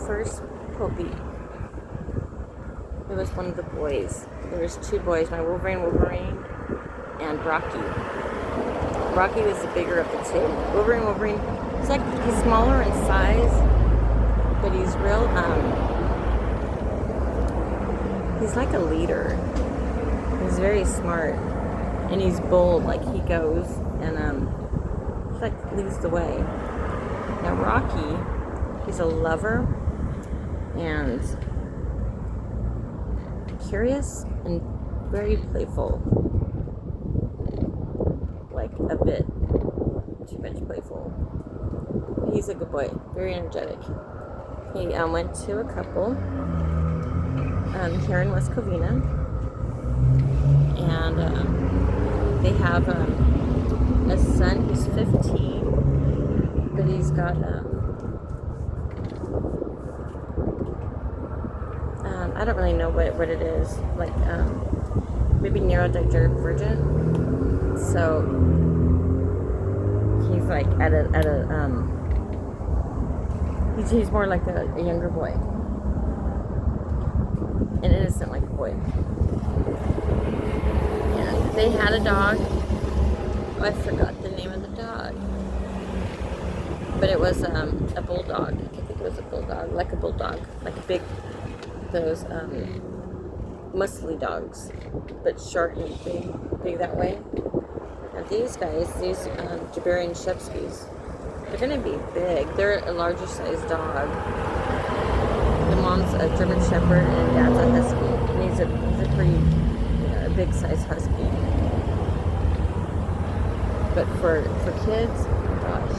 first puppy, it was one of the boys. There was two boys, my Wolverine, and Rocky. Rocky was the bigger of the two. Wolverine, he's smaller in size, but he's real, he's like a leader. He's very smart, and he's bold, like he goes, and, he like leads the way. Now Rocky, he's a lover, and curious, and very playful. Like a bit too much playful. He's a good boy, very energetic. He went to a couple here in West Covina, and they have a son who's 15, but he's got I don't really know what it is, like maybe neurodivergent. So he's like he's more like a younger boy, an innocent like boy. And they had a dog. Oh, I forgot the name of the dog, but it was a bulldog. I think it was a bulldog, like a big, those muscly dogs, but short and big that way. Now these guys, these Jabarian Shepskis, they're gonna be big. They're a larger sized dog. The mom's a German Shepherd and dad's a Husky, and he's a pretty, a big sized Husky. But for kids, oh my gosh,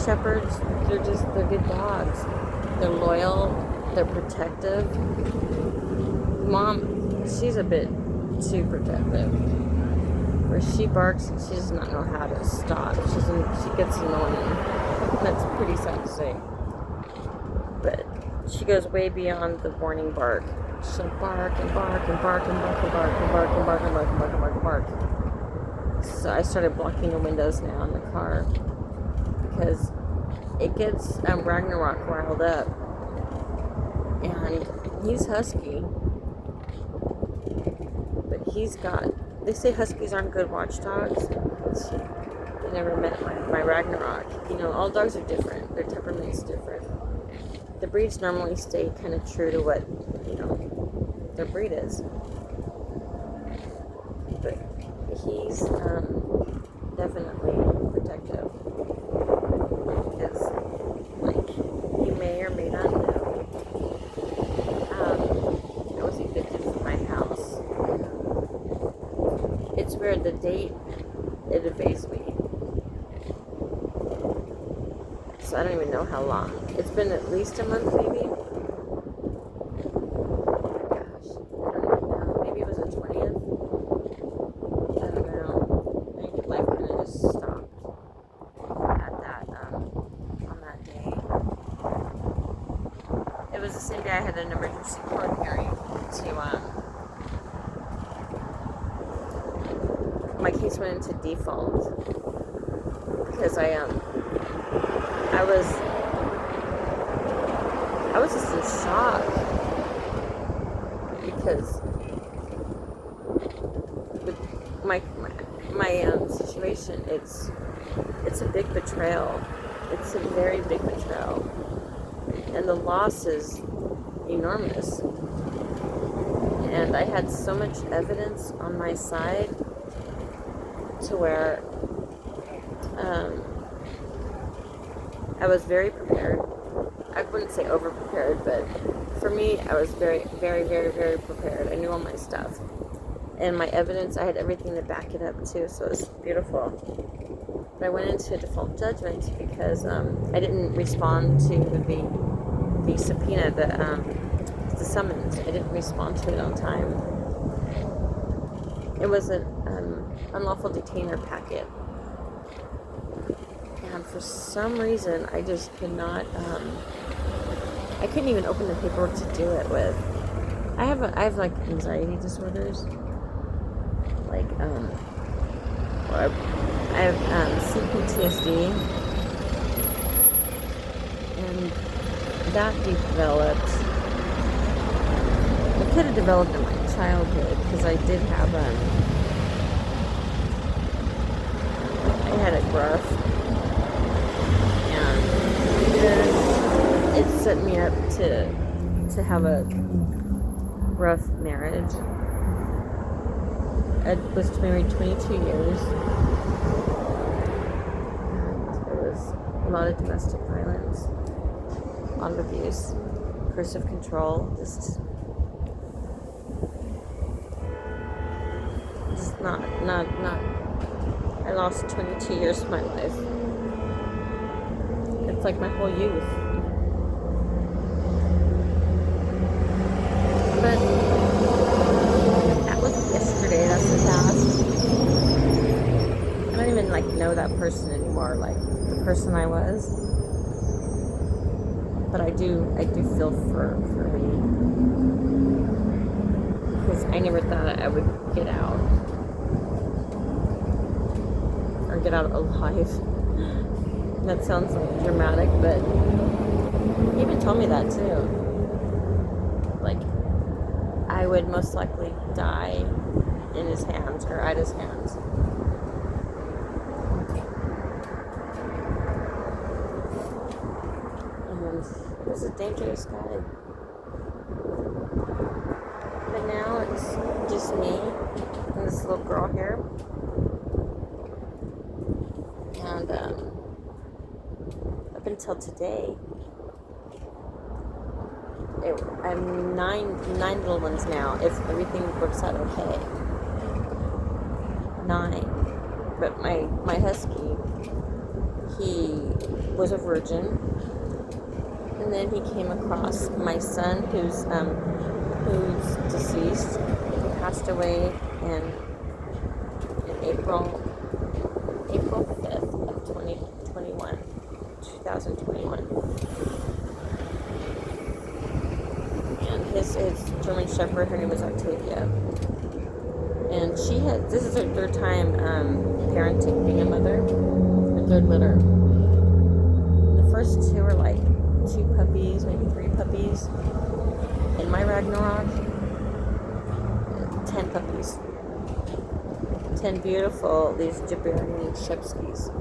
Shepherds, they're good dogs. They're loyal. They're protective. Mom, she's a bit too protective. Where she barks, she does not know how to stop. She gets annoying. That's pretty sad to say. But she goes way beyond the warning bark. She'll bark and bark and bark and bark and bark and bark and bark and bark and bark and bark and bark. So I started blocking the windows now in the car because it gets Ragnarok riled up. And he's Husky, but they say Huskies aren't good watchdogs. I never met my Ragnarok. All dogs are different. Their temperament's different. The breeds normally stay kind of true to what, their breed is. But he's definitely protective. Because, you may or may not know, I was evicted from my house. It's weird, the date, it evades me. So I don't even know how long. It's been at least a month, maybe. Gosh, I don't even know. Maybe it was the 20th. I don't know. I think life kind of just stopped at that, on that day. It was the same day I had an emergency court hearing to, my case went into default because I was just in shock because with my situation, it's a big betrayal. It's a very big betrayal, and the loss is enormous. And I had so much evidence on my side to where I was very prepared. I wouldn't say over-prepared, but for me, I was very, very, very, very prepared. I knew all my stuff. And my evidence, I had everything to back it up, too, so it was beautiful. But I went into a default judgment because I didn't respond to the subpoena, the summons. I didn't respond to it on time. It was an unlawful detainer packet. And for some reason, I just could not, I couldn't even open the paperwork to do it with. I have like anxiety disorders. Like, I have CPTSD. And that developed. It could have developed in my childhood because I did have I had it rough, and it set me up to have a rough marriage. I was married 22 years. There was a lot of domestic violence, a lot of abuse, coercive control, just not. I lost 22 years of my life. It's like my whole youth. But that was yesterday. That's the past. I don't even know that person anymore, the person I was. But I do feel for me, because I never thought I would get out alive. That sounds dramatic, but he even told me that too. I would most likely die in his hands or at his hands. And he was a dangerous guy. But now it's just me and this little girl here. And up until today, I'm nine little ones now, if everything works out okay. 9. But my husky, he was a virgin, and then he came across my son, who's deceased. He passed away in April 5th of 2021. And his German Shepherd, her name was Octavia. And this is her third time parenting, being a mother, her third litter. The first 2 were 2 puppies, maybe 3 puppies. In my Ragnarok, 10 puppies. 10 beautiful, these Jabarian Shepskis.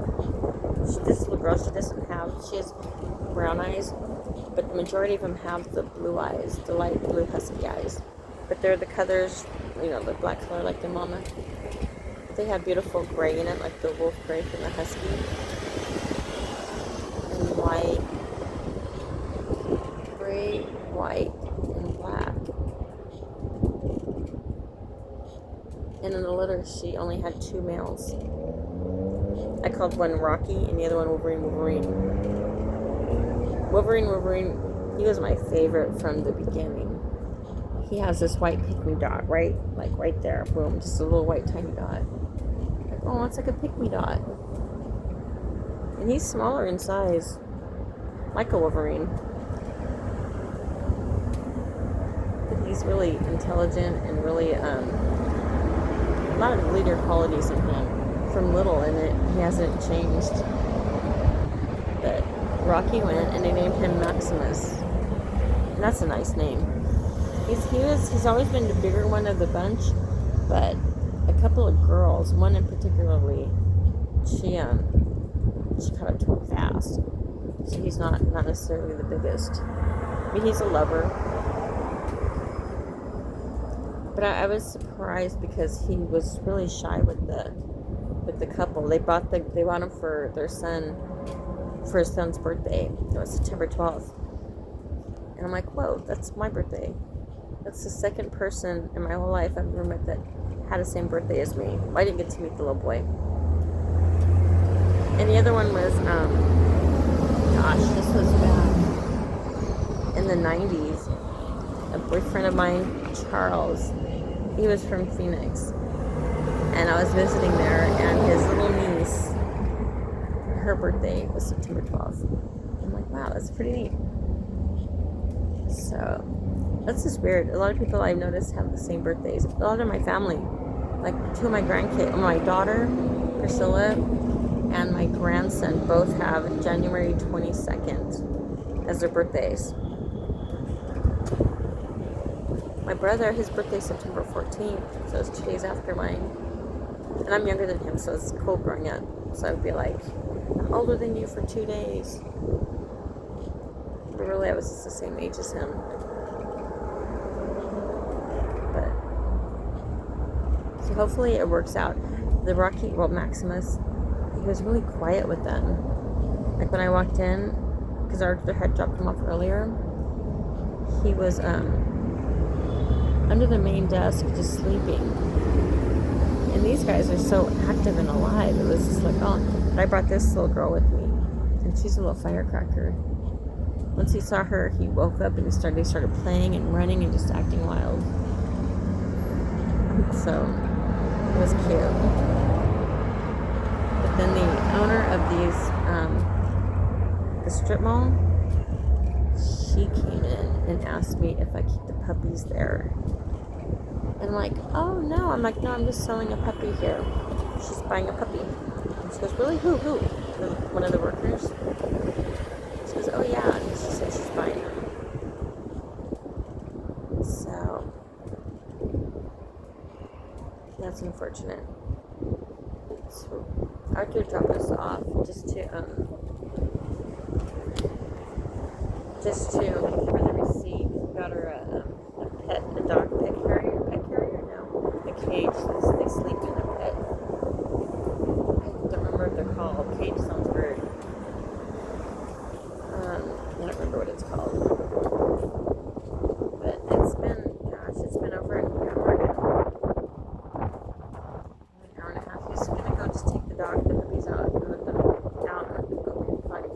This little girl, she has brown eyes, but the majority of them have the blue eyes, the light blue husky eyes. But they're the colors, the black color like their mama. They have beautiful gray in it, like the wolf gray from the husky. And white. Gray, white, and black. And in the litter, she only had 2 males. I called one Rocky and the other one Wolverine. Wolverine, he was my favorite from the beginning. He has this white pick-me dot, right there, boom, just a little white tiny dot. Oh, it's like a pick-me dot. And he's smaller in size, like a Wolverine. But he's really intelligent and really, a lot of leader qualities in him from little, and he hasn't changed. But Rocky went and they named him Maximus, and that's a nice name. He's always been the bigger one of the bunch, but a couple of girls, one in particularly, she caught up to him fast. So he's not necessarily the biggest, but he's a lover. But I was surprised because he was really shy with the couple. They bought him for their son, for his son's birthday. It was September 12th. And I'm like, whoa, that's my birthday. That's the second person in my whole life I've ever met that had the same birthday as me. Well, I didn't get to meet the little boy. And the other one was, this was back in the 90s. A boyfriend of mine, Charles, he was from Phoenix. And I was visiting there, and his little niece, her birthday was September 12th. I'm like, wow, that's pretty neat. So, that's just weird. A lot of people I've noticed have the same birthdays. A lot of my family, 2 of my grandkids, my daughter, Priscilla, and my grandson both have January 22nd as their birthdays. My brother, his birthday's September 14th, so it's 2 days after mine. And I'm younger than him, so it's cool growing up. So I'd be like, I'm older than you for 2 days. But really, I was just the same age as him. But, so hopefully it works out. The Rocky, well, Maximus, he was really quiet with them. Like when I walked in, because Arthur had dropped him off earlier, he was under the main desk just sleeping. And these guys are so active and alive. It was just like, oh. But I brought this little girl with me, and she's a little firecracker. Once he saw her, he woke up and they started playing and running and just acting wild. So it was cute. But then the owner of the strip mall, she came in and asked me if I keep the puppies there. And I'm like, oh no. I'm like, no, I'm just selling a puppy here. She's buying a puppy. And she goes, really? Who? One of the workers? She goes, oh yeah. And she said she's buying them. So, that's unfortunate. So, Arthur dropped us off just to for the receipt. We got her a dog pet carrier? No, a cage. They sleep in a pet. I don't remember what they're called. Cage sounds weird. I don't remember what it's called. But it's been over an hour now. An hour and a half. He's gonna go just take the puppies out and let them down and go potty.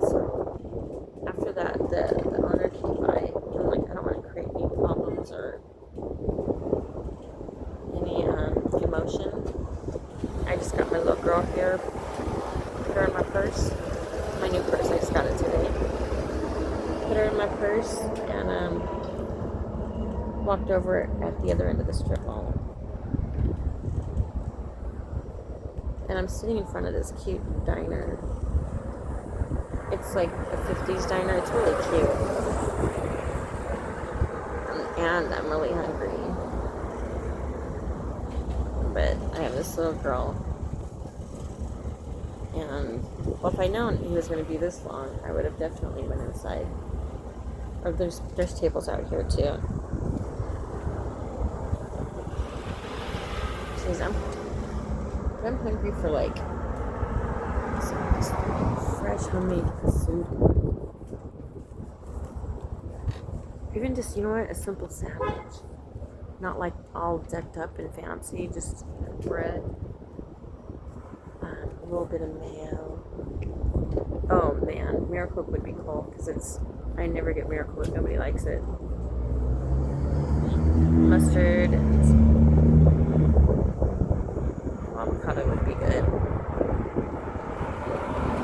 So after that, the owner came by. I'm like, I don't want to create any problems or any emotion. I just got my little girl here. Put her in my purse. My new purse. I just got it today. Put her in my purse and walked over at the other end of the strip mall. And I'm sitting in front of this cute diner. It's like a 50s diner. It's really cute. And I'm really hungry. But I have this little girl. And, well, if I'd known he was going to be this long, I would have definitely went inside. Or there's tables out here, too. She says, I'm hungry for, like, some fresh, homemade food. Even just, you know what, a simple sandwich. Not, like, all decked up and fancy, just bread. A little bit of mayo. Oh man, Miracle would be cool because I never get Miracle if nobody likes it. Mustard and avocado would be good.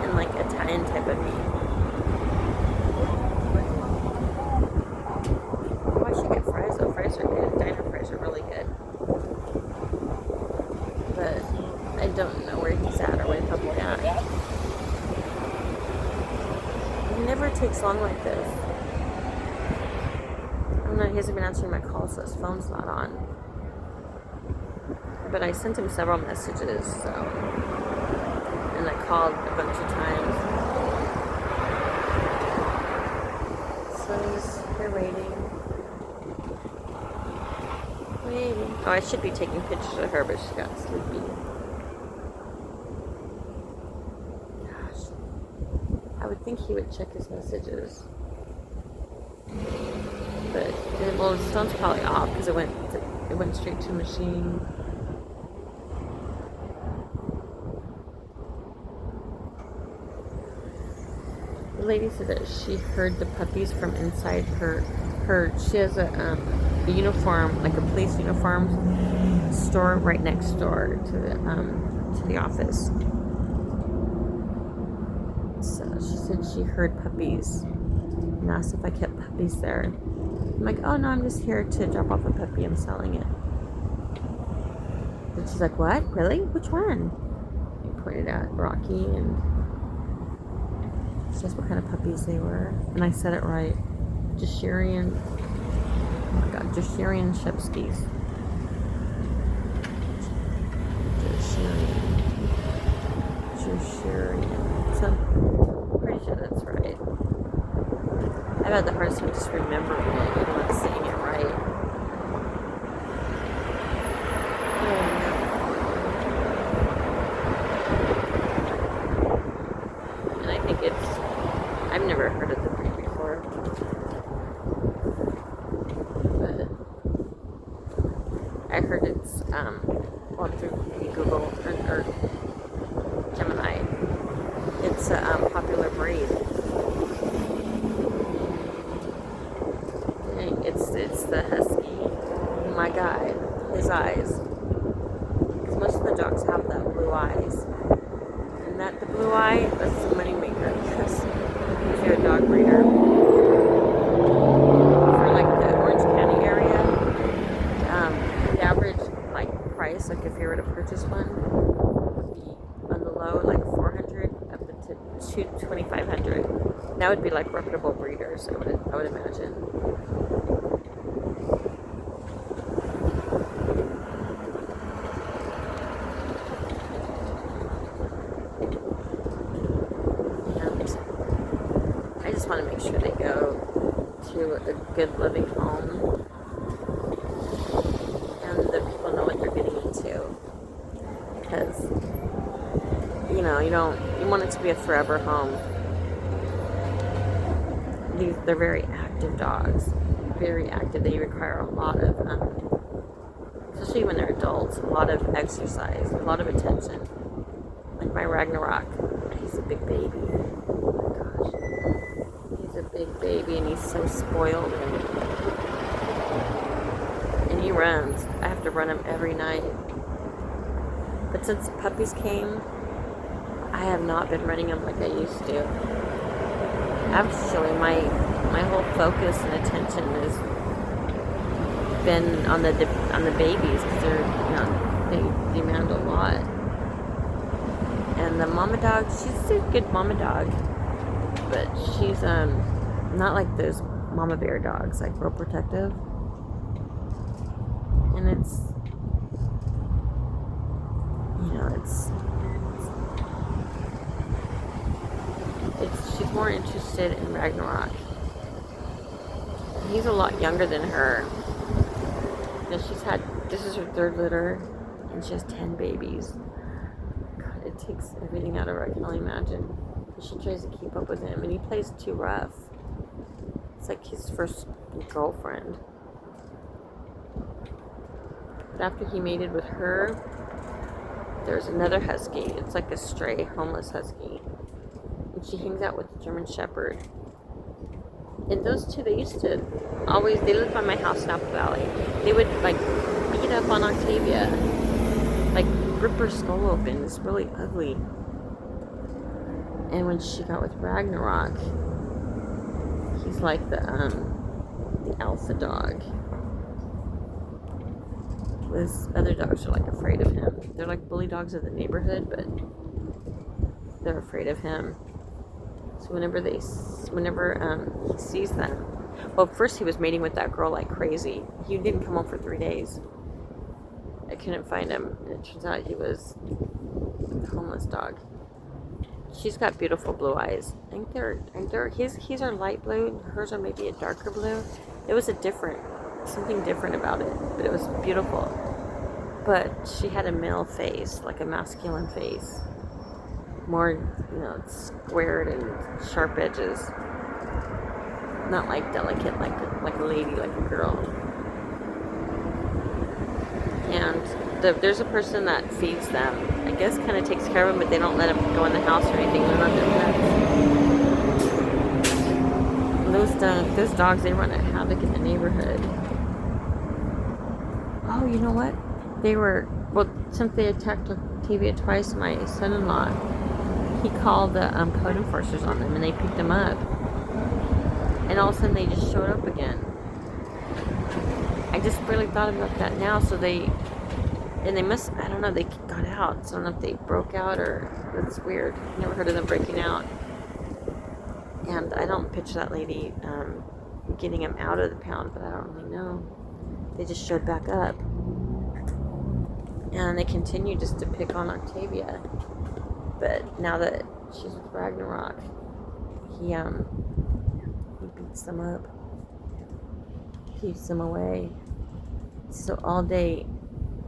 And like Italian type of meat. Oh, I should get fries though. Fries are good. Diner fries are really good. But I don't know where he's at or where he's probably at. It never takes long like this. I don't know, he hasn't been answering my calls, so his phone's not on. But I sent him several messages, so. And I called a bunch of times. So he's here waiting. Oh, I should be taking pictures of her, but she got sleepy. Gosh. I would think he would check his messages. But, well, his phone's probably off because it went straight to machine. The lady said that she heard the puppies from inside her. She has a uniform, like a police uniform store right next door to the office. So she said she heard puppies and asked if I kept puppies there. I'm like, oh no, I'm just here to drop off a puppy. I'm selling it. And she's like, what? Really? Which one? I pointed at Rocky and just what kind of puppies they were. And I said it right. Jashirian. Oh my god, Jashirian Shepskis. Jashirian. So, I'm pretty sure that's right. I've had the hardest time just remembering it, even like saying it right. And I think I've never heard of the breed before. But I heard it's, well, through maybe Google or Gemini. It's a popular breed. It's the husky. Oh my god, his eyes. Because most of the dogs have that blue eyes. And the blue eye, that's the money maker. Because if you're a dog breeder, for like the Orange County area, the average like price, like if you were to purchase one, would be on the low like $400 up to $2,500. That would be like reputable breeders, I would imagine. I just want to make sure they go to a good living home and the people know what they're getting into, because you want it to be a forever home. They're very active dogs, very active. They require a lot of especially when they're adults, a lot of exercise, a lot of attention. Like my Ragnarok, he's a big baby. He's a big baby and he's so spoiled and he runs. I have to run him every night. But since puppies came, I have not been running him like I used to. Actually, my whole focus and attention has been on the babies, because they demand a lot. And the mama dog, she's a good mama dog, but she's not like those mama bear dogs, like real protective. And she's more interested in Ragnarok. He's a lot younger than her. This is her third litter, and she has 10 babies. God, it takes everything out of her, I can only imagine. She tries to keep up with him, and he plays too rough. It's like his first girlfriend. But after he mated with her, there's another husky. It's like a stray, homeless husky. And she hangs out with the German Shepherd. And those two, they lived by my house in Apple Valley. They would, like, beat up on Octavia. Like, rip her skull open. It's really ugly. And when she got with Ragnarok, he's like the alpha dog. Those other dogs are, like, afraid of him. They're like bully dogs of the neighborhood, but they're afraid of him. So whenever he sees them, well, first he was mating with that girl like crazy. He didn't come home for 3 days. I couldn't find him, and it turns out he was a homeless dog. She's got beautiful blue eyes. I think his are light blue, hers are maybe a darker blue. It was something different about it, but it was beautiful. But she had a male face, like a masculine face. More, squared and sharp edges. Not like delicate, like a lady, like a girl. And there's a person that feeds them. I guess kind of takes care of them, but they don't let them go in the house or anything. They're not their pets. Those dogs, they run a havoc in the neighborhood. Oh, you know what? Since they attacked Octavia twice, my son-in-law, he called the code enforcers on them, and they picked them up. And all of a sudden, they just showed up again. I just really thought about that now. So they got out. So I don't know if they broke out or, it's weird. Never heard of them breaking out. And I don't picture that lady getting him out of the pound, but I don't really know. They just showed back up. And they continue just to pick on Octavia. But now that she's with Ragnarok, he beats them up. Keeps them away. So all day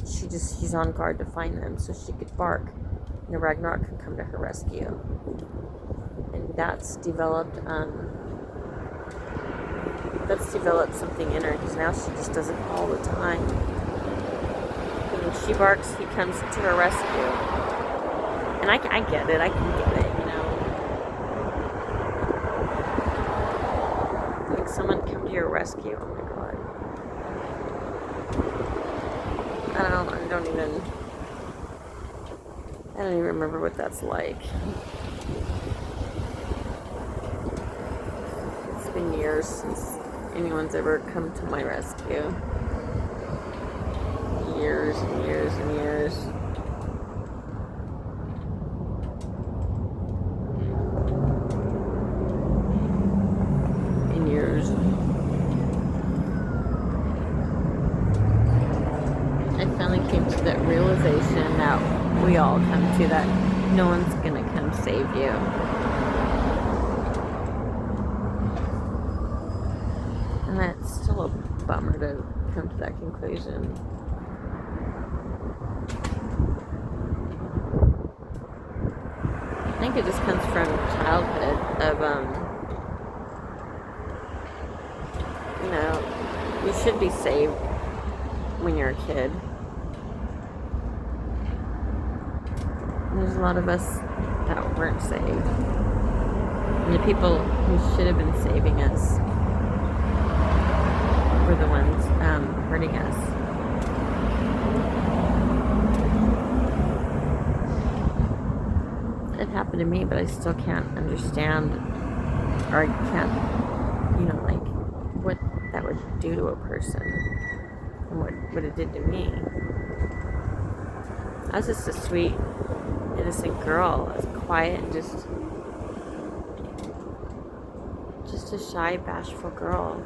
she's on guard to find them so she could bark and the Ragnarok can come to her rescue. And that's developed something in her, because now she just does it all the time. And when she barks, he comes to her rescue. And I get it. I can get it, you know. Like someone come to your rescue. Oh my god. I don't even remember what that's like. It's been years since anyone's ever come to my rescue. Years and years and years. And years. I finally came to that realization that we all come to, that no one's gonna come save you. And that's still a bummer to come to that conclusion. I think it just comes from childhood of, you know, you should be saved when you're a kid. And there's a lot of us that weren't saved. And the people who should have been saving us were the ones hurting us. It happened to me, but I still can't understand, or I can't, you know, like, what that would do to a person and what it did to me. I was just a sweet, innocent girl. I was quiet and just a shy, bashful girl.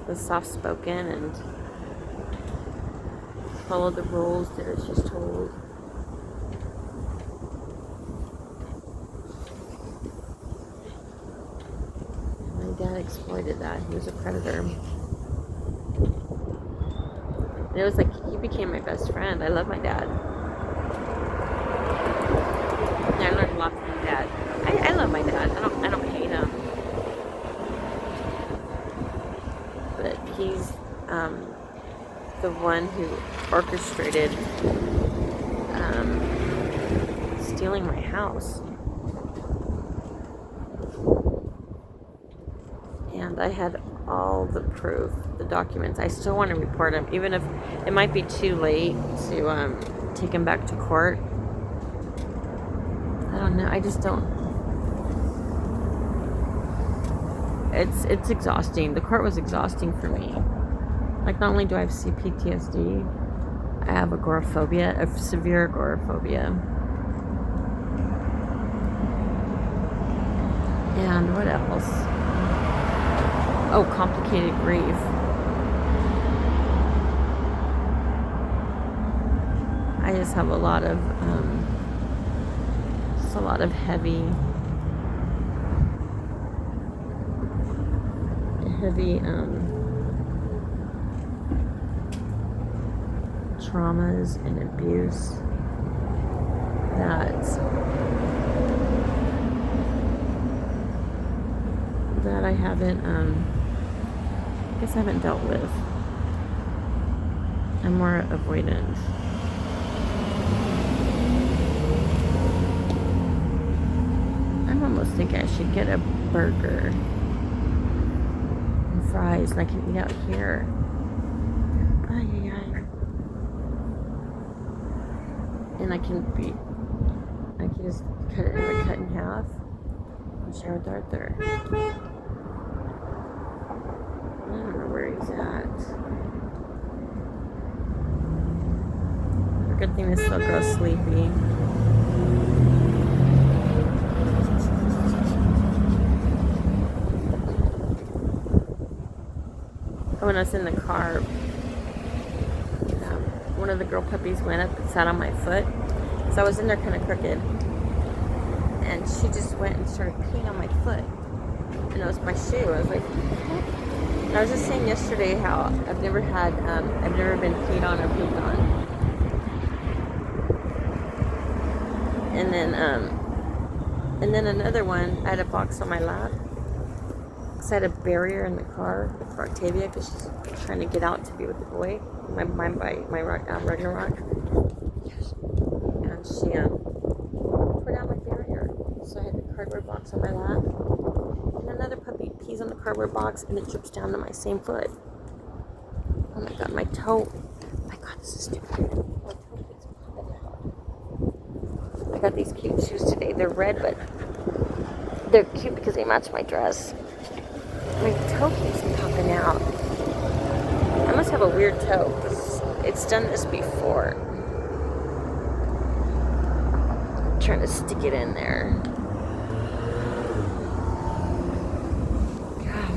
I was soft-spoken and followed the rules, did as she's told. My dad exploited that. He was a predator. And it was like, he became my best friend. I love my dad. I learned a lot from my dad. I love my dad. I don't hate him. But he's the one who orchestrated stealing my house. And I had all the proof, the documents. I still want to report him, even if it might be too late to take him back to court. I don't know. I just don't. It's exhausting. The court was exhausting for me. Like, not only do I have CPTSD, I have agoraphobia, a severe agoraphobia. And what else? Oh, complicated grief. I just have a lot of heavy traumas and abuse that I haven't I haven't dealt with. I'm more avoidant. I'm almost thinking I should get a burger and fries and I can eat out here. And I can just cut it in half and share with Arthur. I don't know where he's at. Good thing this little girl's sleepy. when I was in the car, one of the girl puppies went up and sat on my foot. So I was in there kind of crooked. And she just went and started peeing on my foot. And it was my shoe. I was like, what? And I was just saying yesterday how I've never been peed on or pooped on. And then another one, I had a box on my lap. Because I had a barrier in the car for Octavia because she's trying to get out to be with the boy, my Ragnarok. And she tore down my barrier. So I had the cardboard box on my lap. And another puppy pees on the cardboard box and it drips down to my same foot. Oh my god, my toe. Oh my god, this is stupid. My toe keeps popping out. I got these cute shoes today. They're red, but they're cute because they match my dress. My toe keeps popping out. I must have a weird toe because it's done this before. I'm trying to stick it in there. God.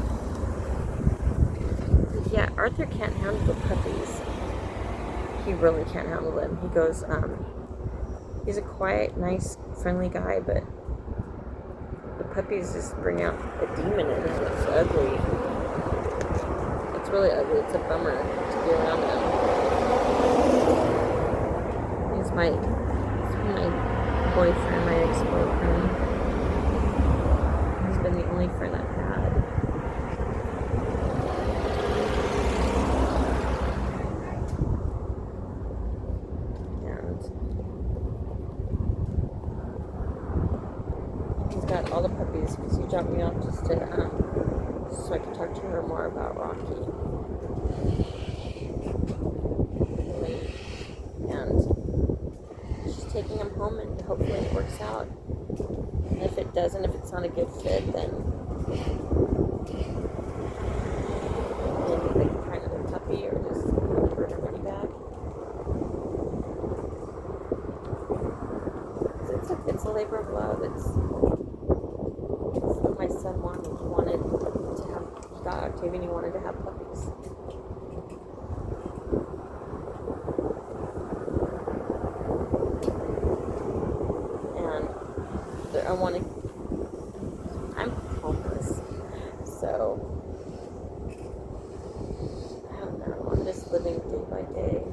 Yeah, Arthur can't handle the puppies. He really can't handle them. He goes, he's a quiet, nice, friendly guy, but the puppies just bring out a demon in him. It's ugly. It's really ugly. It's a bummer to be around him. He's my boyfriend, my ex-boyfriend. He's been the only friend I've had. He's got all the puppies because he dropped me off just to, so I can talk to her more about Rocky. And she's taking him home and hopefully it works out. And if it doesn't, if it's not a good fit, then maybe they can try another puppy or just give her her money back. It's a labor of love. It's what my son wanted. He got Octavia and he wanted to have puppies. And I'm homeless. So, I don't know. I'm just living day by day.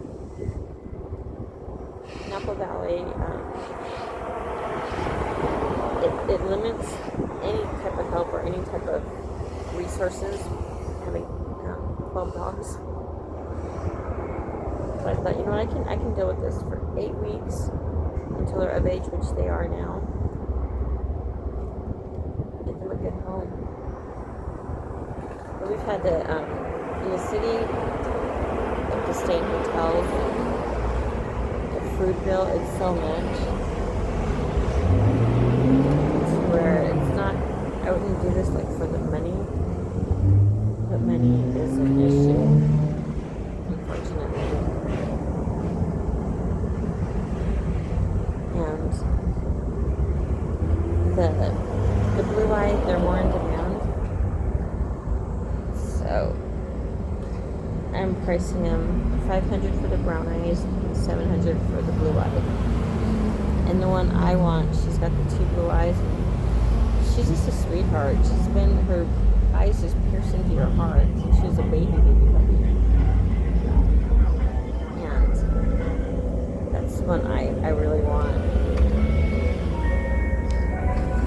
Napa Valley, it limits any type of help or any type of resources having 12 dogs. So I thought, I can deal with this for 8 weeks until they're of age, which they are now. Get them a good home. But we've had to, in the city, have to stay in hotels. And the food bill is so much. Where it's not, I wouldn't do this like for the money, but money is an issue, unfortunately. And the blue eye, they're more in demand, so I'm pricing them $500 for the brown eyes and $700 for the blue eye. And the one I want, she's got the 2 blue eyes. She's just a sweetheart. Her eyes just pierce into your heart since she was a baby puppy. And that's one I really want.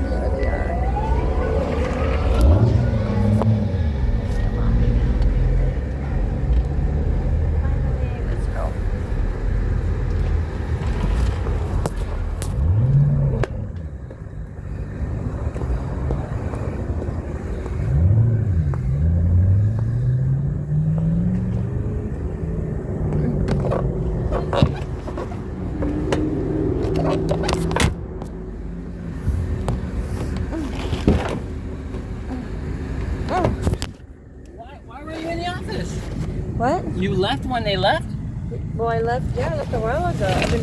There they are. Come on. Finally, let's go. Why were you in the office? What? You left when they left? Well, I left a while ago. I've been